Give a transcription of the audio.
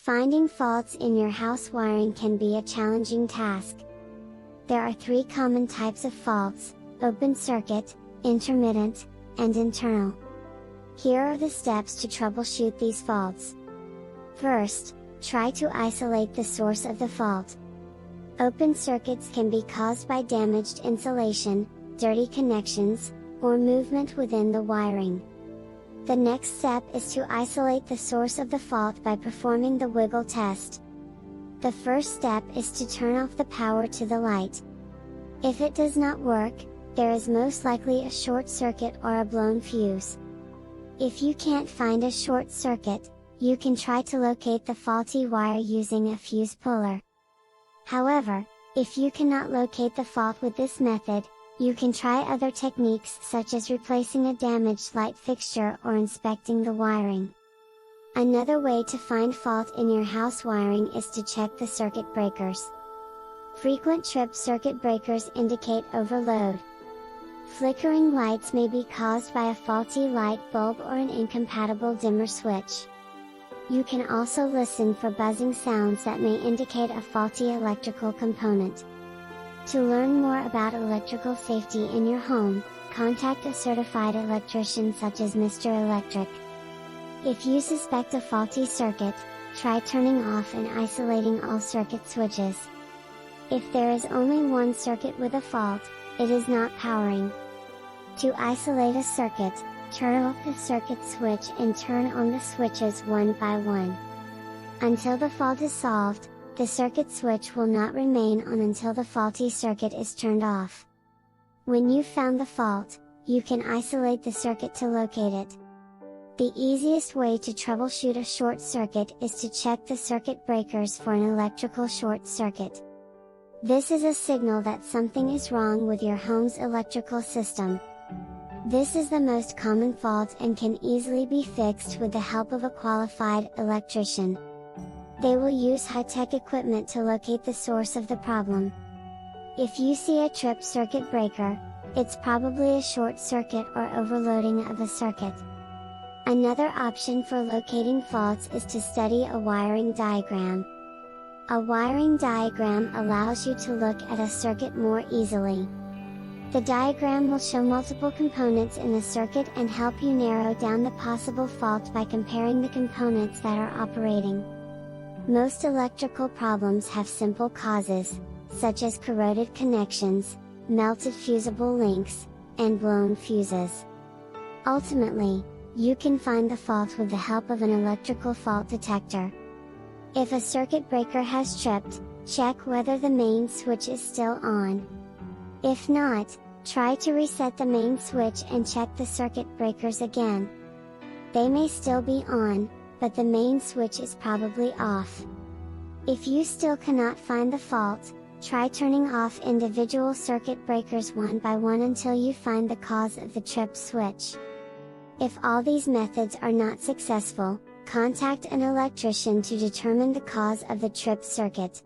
Finding faults in your house wiring can be a challenging task. There are 3 common types of faults: open circuit, intermittent, and internal. Here are the steps to troubleshoot these faults. First, try to isolate the source of the fault. Open circuits can be caused by damaged insulation, dirty connections, or movement within the wiring. The next step is to isolate the source of the fault by performing the wiggle test. The first step is to turn off the power to the light. If it does not work, there is most likely a short circuit or a blown fuse. If you can't find a short circuit, you can try to locate the faulty wire using a fuse puller. However, if you cannot locate the fault with this method, you can try other techniques such as replacing a damaged light fixture or inspecting the wiring. Another way to find fault in your house wiring is to check the circuit breakers. Frequent trip circuit breakers indicate overload. Flickering lights may be caused by a faulty light bulb or an incompatible dimmer switch. You can also listen for buzzing sounds that may indicate a faulty electrical component. To learn more about electrical safety in your home, contact a certified electrician such as Mr. Electric. If you suspect a faulty circuit, try turning off and isolating all circuit switches. If there is only one circuit with a fault, it is not powering. To isolate a circuit, turn off the circuit switch and turn on the switches one by one. Until the fault is solved, the circuit switch will not remain on until the faulty circuit is turned off. When you've found the fault, you can isolate the circuit to locate it. The easiest way to troubleshoot a short circuit is to check the circuit breakers for an electrical short circuit. This is a signal that something is wrong with your home's electrical system. This is the most common fault and can easily be fixed with the help of a qualified electrician. They will use high-tech equipment to locate the source of the problem. If you see a trip circuit breaker, it's probably a short circuit or overloading of a circuit. Another option for locating faults is to study a wiring diagram. A wiring diagram allows you to look at a circuit more easily. The diagram will show multiple components in the circuit and help you narrow down the possible fault by comparing the components that are operating. Most electrical problems have simple causes, such as corroded connections, melted fusible links, and blown fuses. Ultimately, you can find the fault with the help of an electrical fault detector. If a circuit breaker has tripped, check whether the main switch is still on. If not, try to reset the main switch and check the circuit breakers again. They may still be on, but the main switch is probably off. If you still cannot find the fault, try turning off individual circuit breakers one by one until you find the cause of the trip switch. If all these methods are not successful, contact an electrician to determine the cause of the trip circuit.